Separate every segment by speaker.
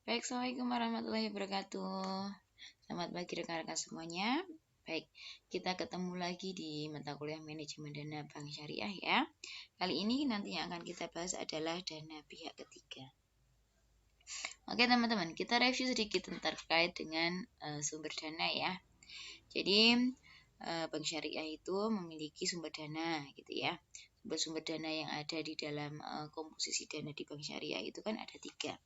Speaker 1: Baik, Assalamualaikum warahmatullahi wabarakatuh. Selamat pagi rekan-rekan semuanya. Baik, kita ketemu lagi di mata kuliah manajemen dana bank syariah ya. Kali ini nanti yang akan kita bahas adalah dana pihak ketiga. Oke teman-teman, kita review sedikit terkait dengan sumber dana ya. Jadi bank syariah itu memiliki sumber dana gitu ya. Sumber dana yang ada di dalam komposisi dana di bank syariah itu kan ada 3.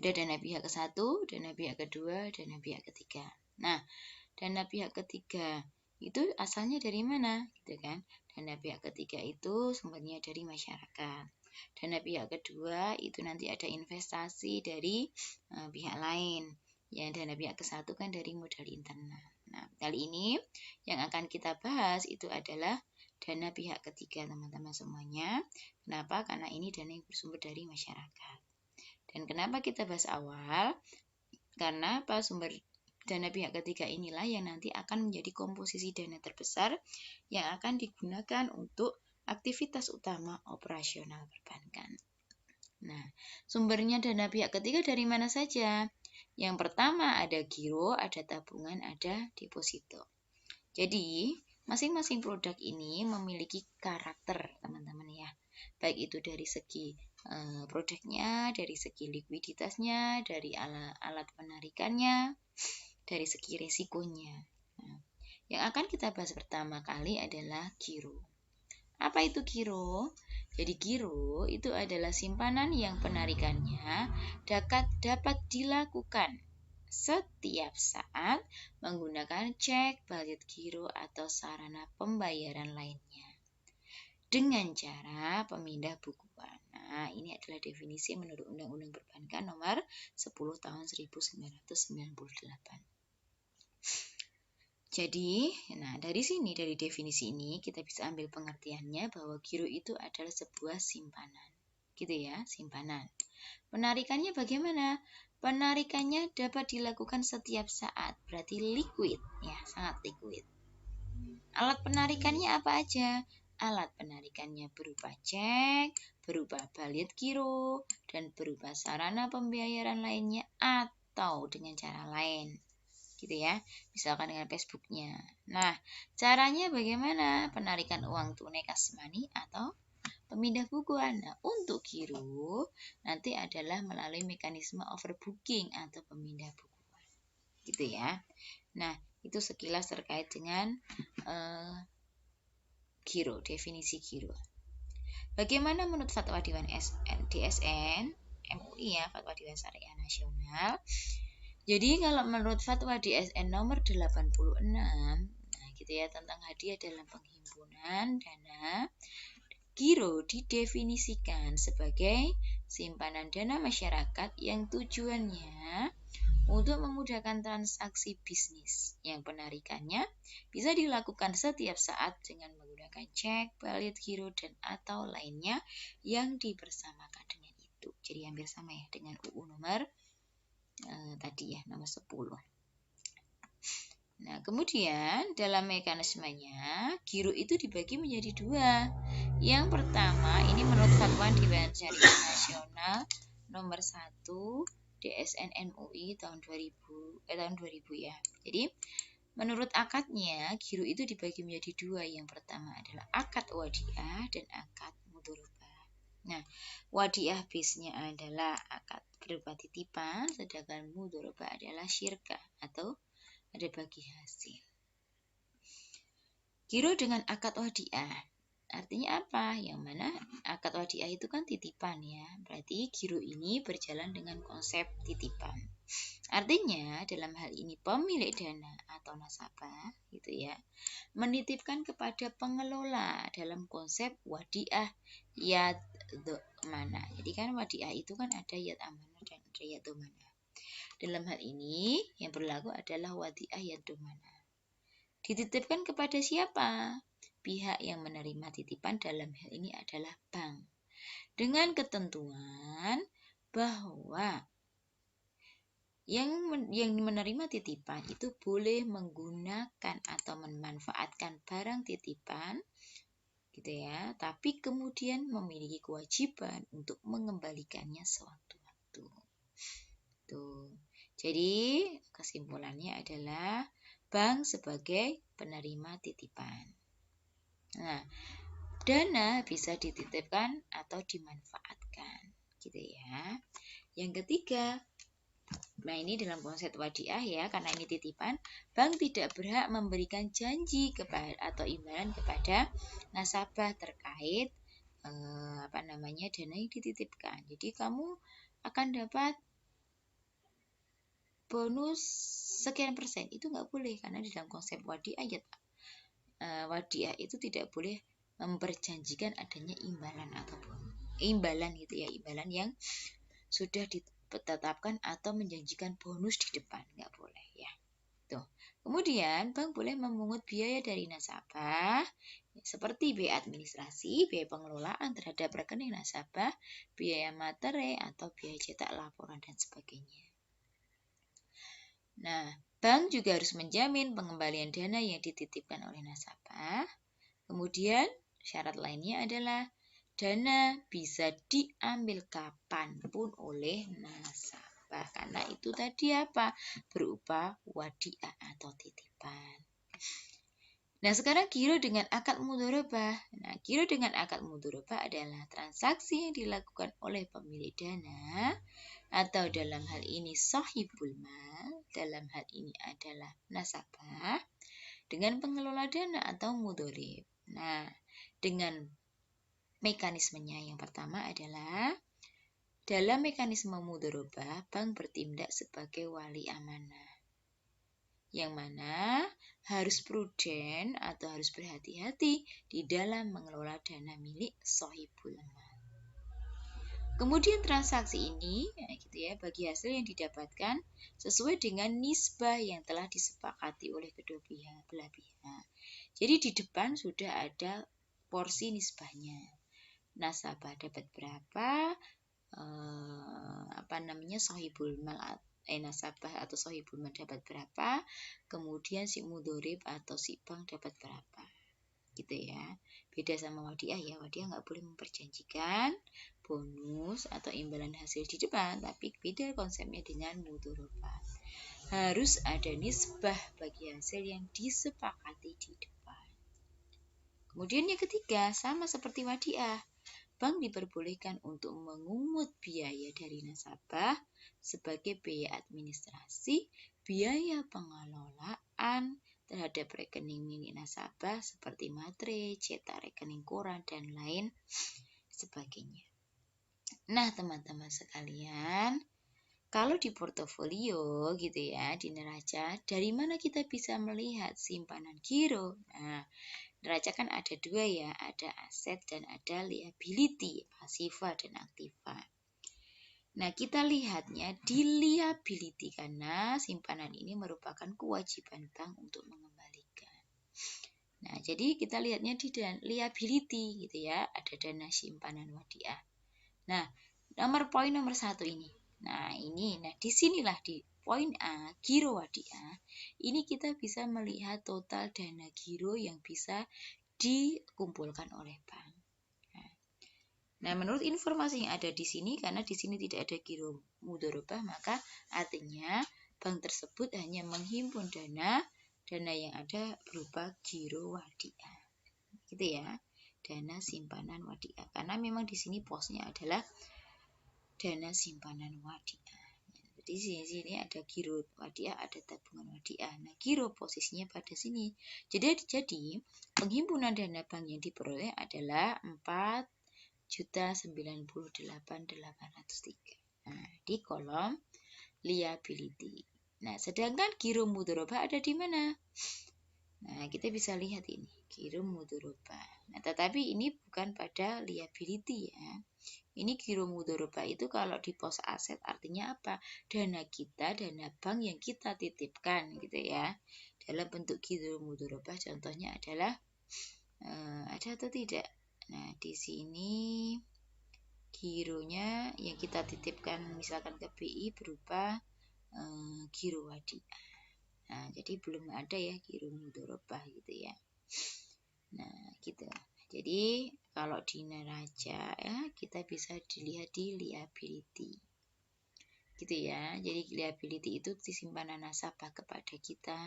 Speaker 1: Ada dana pihak ke-1, dana pihak kedua, dana pihak ketiga. Nah, dana pihak ketiga itu asalnya dari mana? Gitu kan? Dana pihak ketiga itu sumbernya dari masyarakat. Dana pihak kedua itu nanti ada investasi dari pihak lain. Ya, dana pihak ke-1 kan dari modal internal. Nah, kali ini yang akan kita bahas itu adalah dana pihak ketiga, teman-teman semuanya. Kenapa? Karena ini dana yang bersumber dari masyarakat. Dan kenapa kita bahas awal? Karena apa? Sumber dana pihak ketiga inilah yang nanti akan menjadi komposisi dana terbesar yang akan digunakan untuk aktivitas utama operasional perbankan. Nah, sumbernya dana pihak ketiga dari mana saja? Yang pertama ada giro, ada tabungan, ada deposito. Jadi, masing-masing produk ini memiliki karakter, teman-teman ya. Baik itu dari segi produknya, dari segi likuiditasnya, dari alat penarikannya, dari segi resikonya. Nah, yang akan kita bahas pertama kali adalah giro. Apa itu giro? Jadi giro itu adalah simpanan yang penarikannya dapat dilakukan setiap saat menggunakan cek, balet giro, atau sarana pembayaran lainnya dengan cara pemindah bukuan. Nah, ini adalah definisi menurut Undang-Undang Perbankan nomor 10 tahun 1998. Jadi, dari definisi ini kita bisa ambil pengertiannya bahwa giro itu adalah sebuah simpanan. Gitu ya, simpanan. Penarikannya bagaimana? Penarikannya dapat dilakukan setiap saat, berarti liquid, ya, sangat liquid. Alat penarikannya apa aja? Alat penarikannya berupa cek, berupa balet giro, dan berupa sarana pembayaran lainnya atau dengan cara lain. Gitu ya, misalkan dengan Facebooknya. Nah, caranya bagaimana? Penarikan uang tunai cash money atau pemindah bukuan. Nah, untuk giro nanti adalah melalui mekanisme overbooking atau pemindah bukuan. Gitu ya. Nah, itu sekilas terkait dengan giro, definisi giro. Bagaimana menurut Fatwa Dewan DSN MUI ya, Fatwa Dewan Syariah Nasional. Jadi kalau menurut Fatwa DSN nomor 86, nah gitu ya, tentang hadiah dalam penghimpunan dana, giro didefinisikan sebagai simpanan dana masyarakat yang tujuannya untuk memudahkan transaksi bisnis yang penarikannya bisa dilakukan setiap saat dengan menggunakan cek, balet giro, dan atau lainnya yang dibersamakan dengan itu. Jadi hampir sama ya dengan UU nomor tadi ya, nomor 10. Nah, kemudian dalam mekanismenya, giro itu dibagi menjadi 2. Yang pertama, ini menurut Fatwa Dewan Syariah Nasional nomor 1 DSN MUI tahun 2000 ya. Jadi, menurut akadnya, giro itu dibagi menjadi 2. Yang pertama adalah akad wadiah dan akad mudharabah. Nah, wadiah base-nya adalah akad berupa titipan, sedangkan mudharabah adalah syirkah atau ada bagi hasil. Giro dengan akad wadiah. Artinya apa? Yang mana akad wadiah itu kan titipan ya. Berarti giro ini berjalan dengan konsep titipan. Artinya dalam hal ini pemilik dana atau nasabah gitu ya, menitipkan kepada pengelola dalam konsep wadiah yad mana. Jadi kan wadiah itu kan ada yad amanah dan ada yad mana. Dalam hal ini yang berlaku adalah wadiah yad mana. Dititipkan kepada siapa? Pihak yang menerima titipan dalam hal ini adalah bank. Dengan ketentuan bahwa yang menerima titipan itu boleh menggunakan atau memanfaatkan barang titipan gitu ya, tapi kemudian memiliki kewajiban untuk mengembalikannya sewaktu-waktu. Tuh. Jadi kesimpulannya adalah bank sebagai penerima titipan. Nah, dana bisa dititipkan atau dimanfaatkan, gitu ya. Yang ketiga, nah ini dalam konsep wadiah ya, karena ini titipan, bank tidak berhak memberikan janji kepada atau imbalan kepada nasabah terkait dana yang dititipkan. Jadi kamu akan dapat bonus sekian persen, itu nggak boleh karena di dalam konsep wadiah ya, wadiah itu tidak boleh memperjanjikan adanya imbalan ataupun imbalan gitu ya, imbalan yang sudah ditetapkan atau menjanjikan bonus di depan, nggak boleh ya. Tuh. Kemudian bank boleh memungut biaya dari nasabah seperti biaya administrasi, biaya pengelolaan terhadap rekening nasabah, biaya materai atau biaya cetak laporan dan sebagainya. Nah, bank juga harus menjamin pengembalian dana yang dititipkan oleh nasabah. Kemudian syarat lainnya adalah dana bisa diambil kapanpun oleh nasabah. Karena itu tadi apa? Berupa wadiah atau titipan. Nah, sekarang giro dengan akad mudharabah. Nah, giro dengan akad mudharabah adalah transaksi yang dilakukan oleh pemilik dana atau dalam hal ini sahibul mal, dalam hal ini adalah nasabah, dengan pengelola dana atau mudharib. Nah, dengan mekanismenya yang pertama adalah dalam mekanisme mudharabah, bank bertindak sebagai wali amanah, yang mana harus prudent atau harus berhati-hati di dalam mengelola dana milik sahibul mal. Kemudian transaksi ini gitu ya, bagi hasil yang didapatkan sesuai dengan nisbah yang telah disepakati oleh kedua belah pihak. Jadi di depan sudah ada porsi nisbahnya. Nasabah dapat berapa, sahibul mal nasabah atau sahibul mal dapat berapa, kemudian si mudharib atau si bank dapat berapa, gitu ya. Beda sama wadiah ya, wadiah nggak boleh memperjanjikan bonus atau imbalan hasil di depan, tapi beda konsepnya dengan mudharabah. Harus ada nisbah bagi hasil yang disepakati di depan. Kemudian yang ketiga, sama seperti wadiah, bank diperbolehkan untuk mengungut biaya dari nasabah sebagai biaya administrasi, biaya pengelolaan terhadap rekening milik nasabah seperti materai, cetak rekening koran, dan lain sebagainya. Nah, teman-teman sekalian, kalau di portofolio gitu ya, di neraca, dari mana kita bisa melihat simpanan giro? Nah, neraca kan ada dua ya, ada aset dan ada liability, pasifa dan aktiva. Nah, kita lihatnya di liability karena simpanan ini merupakan kewajiban bank untuk mengembalikan. Nah, jadi kita lihatnya di liability gitu ya, ada dana simpanan wadiah. Nah, poin nomor 1 ini. Nah, disinilah di poin A, giro wadiah, ini kita bisa melihat total dana giro yang bisa dikumpulkan oleh bank. Nah, menurut informasi yang ada di sini, karena di sini tidak ada giro mudharabah, maka artinya bank tersebut hanya menghimpun dana yang ada berupa giro wadiah. Gitu ya, dana simpanan wadiah. Karena memang di sini posnya adalah dana simpanan wadiah. Di sini ada giro wadiah, ada tabungan wadiah. Nah, giro posisinya pada sini. Jadi penghimpunan dana bank yang diperoleh adalah 4.098.803. Nah, di kolom liability. Nah, sedangkan giro mudharabah ada di mana? Nah, kita bisa lihat ini, giro mudharabah. Nah, tetapi ini bukan pada liability ya. Ini giro mudharabah itu kalau di pos aset artinya apa? Dana kita, dana bank yang kita titipkan gitu ya. Dalam bentuk giro mudharabah contohnya adalah ada atau tidak? Nah, di sini gironya yang kita titipkan misalkan ke BI berupa giro wadiah. Nah, jadi belum ada ya giro mudharabah gitu ya. Nah, gitu. Jadi kalau di neraca ya kita bisa dilihat di liability. gitu ya. Jadi liability itu simpanan nasabah kepada kita,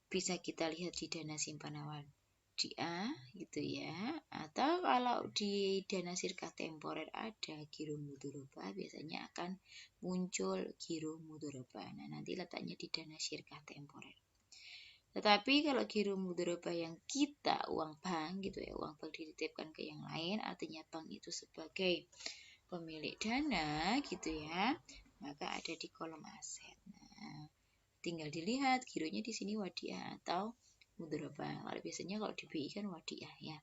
Speaker 1: bisa kita lihat di dana simpanan wadiah gitu ya, atau kalau di dana sirkah temporer ada giro mudharabah, biasanya akan muncul giro mudharabah. Nah, nanti letaknya di dana sirkah temporer. Tetapi kalau giro mudharabah yang kita uang bank gitu ya, uang bank dititipkan ke yang lain, artinya bank itu sebagai pemilik dana gitu ya, maka ada di kolom aset. Nah, tinggal dilihat gironya di sini wadiah atau mudharabah. Kalau biasanya kalau di BI kan wadiah ya.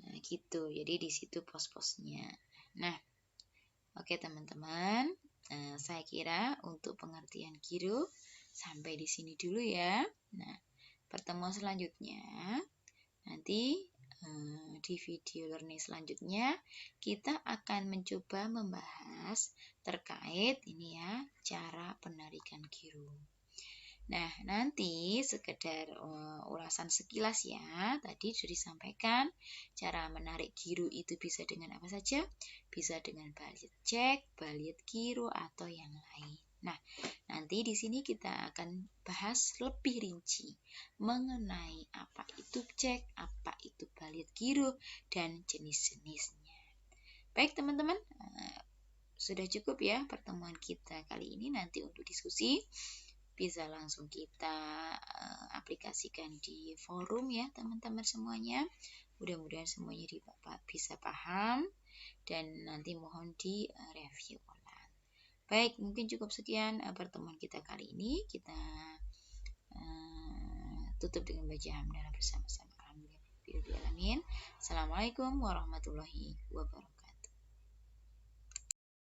Speaker 1: Nah, gitu. Jadi di situ pos-posnya. Nah, oke teman-teman. Saya kira untuk pengertian giro sampai di sini dulu ya. Nah, pertemuan selanjutnya nanti di video learning selanjutnya kita akan mencoba membahas terkait ini ya, cara penarikan giro. Nah, nanti sekedar ulasan sekilas ya. Tadi sudah disampaikan cara menarik giro itu bisa dengan apa saja? Bisa dengan balit cek, balit giro atau yang lain. Nah, nanti di sini kita akan bahas lebih rinci mengenai apa itu cek, apa itu balit giro, dan jenis-jenisnya. Baik teman-teman, sudah cukup ya pertemuan kita kali ini. Nanti untuk diskusi bisa langsung kita aplikasikan di forum ya teman-teman semuanya. Mudah-mudahan semuanya bisa paham dan nanti mohon di review ulang. Baik, mungkin cukup sekian pertemuan kita kali ini. Kita tutup dengan baca hamdalah bersama-sama. Alhamdulillah. Assalamualaikum warahmatullahi wabarakatuh.